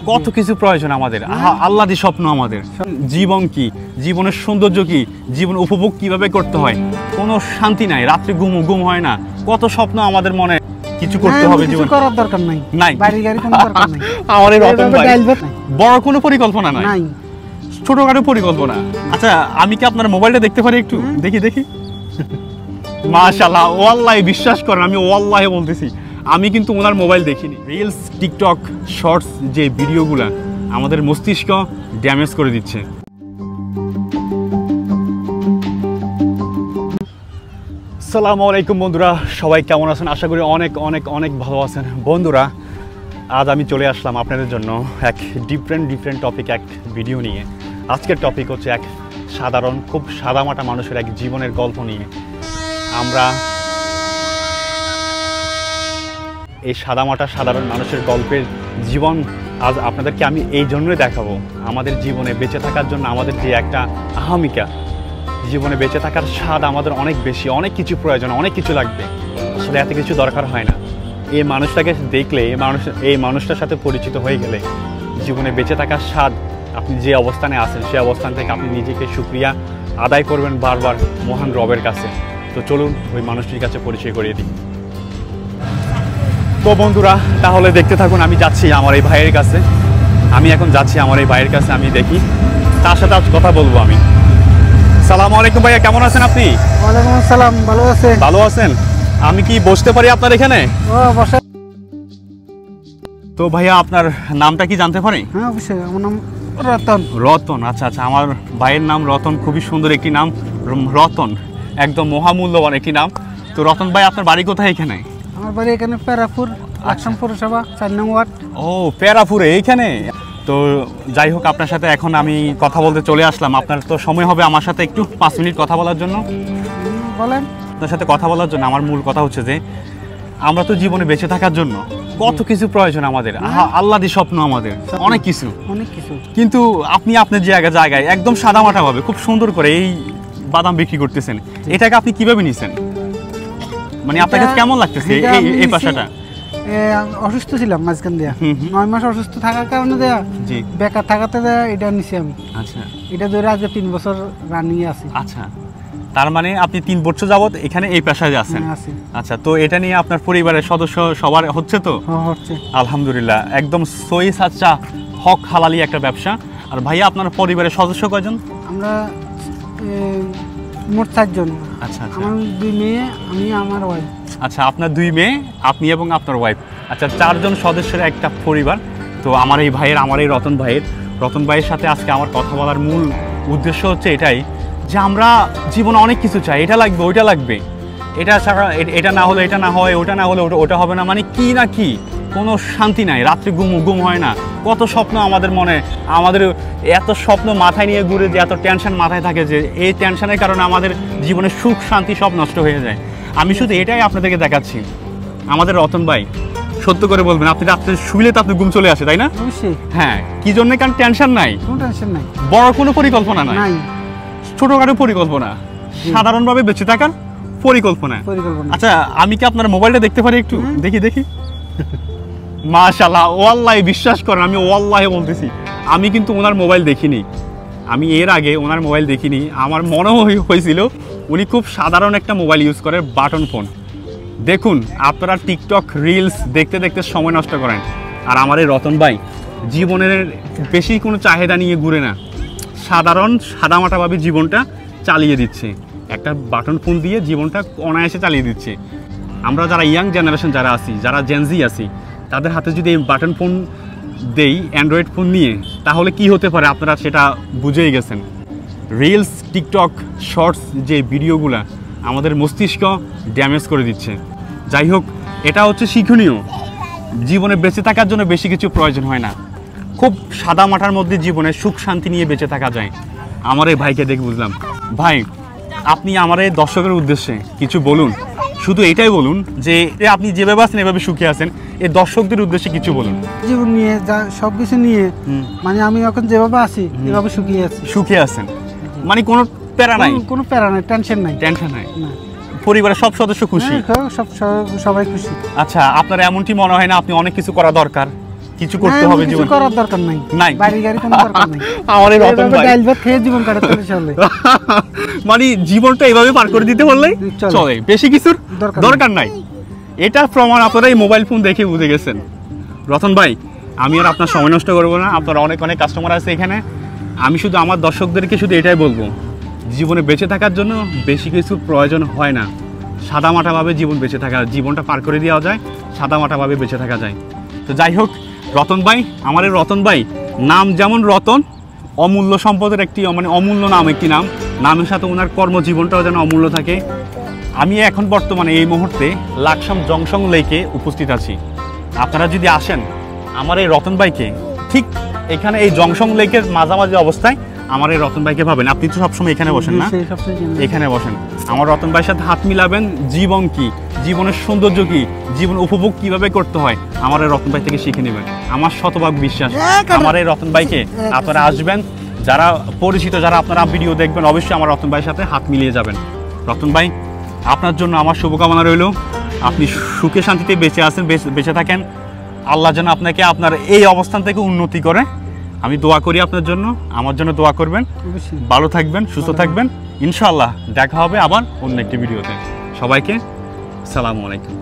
কত কিছু প্রয়োজন আমাদের, আল্লাহদি স্বপ্ন আমাদের। জীবন কি, জীবনের সৌন্দর্য কি, জীবন উপভোগ কিভাবে করতে হয়, কোনো শান্তি নাই, রাত্রে ঘুম হয় না, কত স্বপ্ন আমাদের মনে। কিছু করতে হবে, জীবন করার দরকার নাই, বাড়ি গাড়ি কোনো দরকার নাই। আমার এই রতন ভাই বড় কোনো পরিকল্পনা নাই, ছোটখাটো পরিকল্পনা। আচ্ছা আমি কি আপনার মোবাইলটা দেখতে পারি একটু? দেখি মাশাআল্লাহ, ওয়াল্লাহি বিশ্বাস করেন, আমি ওয়াল্লাহি বলতেছি, আমি কিন্তু ওনার মোবাইল দেখিনি। রিলস, টিকটক, শর্টস যে ভিডিওগুলা আমাদের মস্তিষ্ক ড্যামেজ করে দিচ্ছে। আসসালামু আলাইকুম বন্ধুরা, সবাই কেমন আছেন? আশা করি অনেক অনেক অনেক ভালো আছেন। বন্ধুরা আজ আমি চলে আসলাম আপনাদের জন্য এক ডিফারেন্ট টপিক, এক ভিডিও নিয়ে। আজকের টপিক হচ্ছে এক সাধারণ, খুব সাদামাটা মানুষের এক জীবনের গল্প নিয়ে। আমরা এই সাদামাটা সাধারণ মানুষের গল্পের জীবন আজ আপনাদেরকে আমি এই জন্যই দেখাবো। আমাদের জীবনে বেঁচে থাকার জন্য আমাদের যে একটা আহামিকা, জীবনে বেঁচে থাকার স্বাদ আমাদের অনেক বেশি, অনেক কিছু প্রয়োজন, অনেক কিছু লাগবে। আসলে এত কিছু দরকার হয় না। এই মানুষটাকে দেখলে, এই মানুষটার সাথে পরিচিত হয়ে গেলে জীবনে বেঁচে থাকার স্বাদ, আপনি যে অবস্থানে আছেন সেই অবস্থান থেকে আপনি নিজেকে শুকরিয়া আদায় করবেন বারবার মহান রবের কাছে। তো চলুন ওই মানুষটির কাছে পরিচয় করিয়ে দিই। তো বন্ধুরা তাহলে দেখতে থাকুন। আমি যাচ্ছি আমার এই ভাইয়ের কাছে, আমি দেখি তার সাথে আজ কথা বলবো আমি। সালামু আলাইকুম ভাইয়া, কেমন আছেন আপনি? ওয়ালাইকুম আসসালাম, ভালো আছেন? আমি কি বসতে পারি আপনার এখানে? বসে। তো ভাইয়া আপনার নামটা কি জানতে পারি? হ্যাঁ অবশ্যই, আমার নাম রতন। রতন, আচ্ছা আমার ভাইয়ের নাম রতন, খুবই সুন্দর একটি নাম রতন, একদম মহামূল্যবান একটি নাম। তো রতন ভাই আপনার বাড়ি কোথায় এখানে? আমার বাড়ি এখানে প্যারাপুর, লাকসাম পৌরসভা 4 নং ওয়ার্ড। ও প্যারাপুরে এইখানে। তো যাই হোক, আপনার সাথে এখন আমি কথা বলতে চলে আসলাম। আপনার তো সময় হবে আমার সাথে একটু 5 মিনিট কথা বলার জন্য? বলেন। আপনার সাথে কথা বলার জন্য আমার মূল কথা হচ্ছে যে আমরা তো জীবনে বেঁচে থাকার জন্য কত কিছু প্রয়োজন আমাদের, আল্লাহদি স্বপ্ন আমাদের, অনেক কিছু। কিন্তু আপনি আপনার জায়গায় একদম সাদামাটা ভাবে খুব সুন্দর করে এই বাদাম বিক্রি করতেছেন, এটাকে আপনি কিভাবে নিছেন? মানে আপনার কাছে কেমন লাগতেছে এই পেশাটা? অসুস্থ ছিলাম মাঝখান দিয়া, 9 মাস অসুস্থ থাকার কারণে দেয়া, বেকার থাকাতে দেয়া এটা নিছি আমি। আচ্ছা, এটা ধরে আজ 3 বছর রানিং আছি। আচ্ছা, তার মানে আপনি 3 বছর যাবত এখানে এই পেশায় আছেন? আচ্ছা, তো এটা নিয়ে আপনার পরিবারের সদস্য সবার হচ্ছে তো? হচ্ছে আলহামদুলিল্লাহ, একদম সহি সাচ্চা হক হালালি একটা ব্যবসা। আর ভাইয়া আপনার পরিবারের সদস্য কয়জন? আমরা মোট 4 জন। আচ্ছা, আমার 2 মেয়ে, আমি, আমার ওয়াইফ। আচ্ছা, আপনার 2 মেয়ে, আপনি এবং আপনার ওয়াইফ। আচ্ছা, 4 জন সদস্যের একটা পরিবার। তো আমার এই রতন ভাইয়ের সাথে আজকে আমার কথা বলার মূল উদ্দেশ্য হচ্ছে এটাই যে আমরা জীবনে অনেক কিছু চাই, এটা লাগবে, ওইটা লাগবে, এটা ছাড়া, এটা না হলে এটা না হয়, ওটা না হলে ওটা হবে না, মানে কি না কি, কোনো শান্তি নাই, রাত্রে ঘুম হয় না, কত স্বপ্ন আমাদের মনে, আমাদের এত স্বপ্ন মাথায় নিয়ে ঘুরে, যে এত টেনশন মাথায় থাকে যে এই টেনশনের কারণে আমাদের জীবনের সুখ শান্তি সব নষ্ট হয়ে যায়। আমি শুধু এটাই আপনাদেরকে দেখাচ্ছি। আমাদের রতন ভাই, সত্য করে বলবেন, আপনি রাত্রে শুইলে তো আপনি ঘুম চলে আসে, তাই না? হ্যাঁ, কি জন্য? কারণ টেনশন নাই, বড় কোনো পরিকল্পনা নাই, ছোটখাটো পরিকল্পনা, সাধারণভাবে বেঁচে থাকার পরিকল্পনা। আচ্ছা আমি কি আপনার মোবাইলটা দেখতে পারি একটু? দেখি মাশাআল্লাহ, ওয়াল্লাহি বিশ্বাস করেন, আমি ওয়াল্লাহি বলতেছি, আমি কিন্তু ওনার মোবাইল দেখিনি, আমি এর আগে ওনার মোবাইল দেখিনি। আমার মনে হয়েছিল উনি খুব সাধারণ একটা মোবাইল ইউজ করে, বাটন ফোন। দেখুন, আপনারা টিকটক রিলস দেখতে দেখতে সময় নষ্ট করেন, আর আমার এই রতন ভাই জীবনের বেশি কোনো চাহিদা নিয়ে ঘুরে না, সাদামাটাভাবে জীবনটা চালিয়ে দিচ্ছে, একটা বাটন ফোন দিয়ে জীবনটা অনায়াসে চালিয়ে দিচ্ছে। আমরা যারা ইয়াং জেনারেশন যারা আছি, যারা জেনজি আছি, তাদের হাতে যদি এই বাটন ফোন দেই, অ্যান্ড্রয়েড ফোন নিয়ে, তাহলে কি হতে পারে আপনারা সেটা বুঝেই গেছেন। রিলস, টিকটক, শর্টস যে ভিডিওগুলা আমাদের মস্তিষ্ক ড্যামেজ করে দিচ্ছে। যাই হোক, এটা হচ্ছে শিক্ষণীয়। জীবনে বেঁচে থাকার জন্য বেশি কিছু প্রয়োজন হয় না, খুব সাদা মাটার মধ্যে জীবনে সুখ শান্তি নিয়ে বেঁচে থাকা যায়। আমার এই ভাইকে দেখে বুঝলাম। ভাই, আপনি আমার এই দর্শকের উদ্দেশ্যে কিছু বলুন, শুধু এটাই বলুন যে আপনি যেভাবে আছেন এভাবে সুখে আছেন, এই দর্শকদের উদ্দেশ্যে কিছু বলুন। জীবন নিয়ে সবকিছু নিয়ে, মানে আমি এখন যেভাবে আছি এভাবে সুখে আছেন, মানে কোনো প্যারা নাই, টেনশন নাই। পরিবারের সব সদস্য খুশি? সবাই খুশি। আচ্ছা, আপনার এমনটি মনে হয় না আপনি অনেক কিছু করা দরকার? কিছু করতে হবে কিছু জীবনে করার দরকার নাই নাই। বাড়ি গাড়ি কোনো দরকার নাই আমার এই রতন এভাবে ভাই ডাল ভাত খেয়ে জীবন কাটাতে চলে মানে জীবনটা এভাবে পার করে দিতে পারলেই চলে। চলে, বেশি কিছুর দরকার দরকার নাই। এটা প্রমাণ আপনারা এই মোবাইল ফোন দেখে বুঝে গেছেন। রতন ভাই, আমি আর আপনার সময় নষ্ট করবো না, আপনার অনেক অনেক কাস্টমার আছে এখানে। আমি শুধু আমার দর্শকদেরকে শুধু এটাই বলবো, জীবনে বেঁচে থাকার জন্য বেশি কিছু প্রয়োজন হয় না। সাদামাটাভাবে জীবন বেঁচে থাকা, জীবনটা পার করে দেওয়া যায়, সাদামাটাভাবে বেঁচে থাকা যায়। তো যাই হোক, রতন ভাই, আমার এই রতন ভাই নাম যেমন রতন, অমূল্য সম্পদের একটি মানে অমূল্য নাম, একটি নাম, নামের সাথে ওনার কর্মজীবনটাও যেন অমূল্য থাকে। আমি এখন বর্তমানে এই মুহূর্তে লাকসাম জংশন লেকে উপস্থিত আছি। আপনারা যদি আসেন আমার এই রতন ভাইকে, ঠিক এখানে এই জংশন লেকের মাঝামাঝি অবস্থায় আমার এই রতন ভাইকে পাবেন। আপনি তো সবসময় এখানে বসেন না? এখানে বসেন, আমার রতন ভাইয়ের সাথে হাত মিলাবেন। জীবন কি, জীবনের সৌন্দর্য কি, জীবন উপভোগ কিভাবে করতে হয়, আমার এই রতন ভাই থেকে শিখে নেবেন। আমার শতভাগ বিশ্বাস আমার এই রতন ভাইকে আপনারা আসবেন, যারা পরিচিত, যারা আপনারা ভিডিও দেখবেন, অবশ্যই আমার রতন ভাইয়ের সাথে হাত মিলিয়ে যাবেন। রতন ভাই, আপনার জন্য আমার শুভকামনা রইল। আপনি সুখে শান্তিতে বেঁচে আছেন, বেঁচে থাকেন। আল্লাহ যেন আপনাকে আপনার এই অবস্থান থেকে উন্নতি করে। আমি দোয়া করি আপনার জন্য, আমার জন্য দোয়া করবেন। ভালো থাকবেন, সুস্থ থাকবেন। ইনশাআল্লাহ দেখা হবে আবার অন্য একটি ভিডিওতে। সবাইকে আসসালামু আলাইকুম।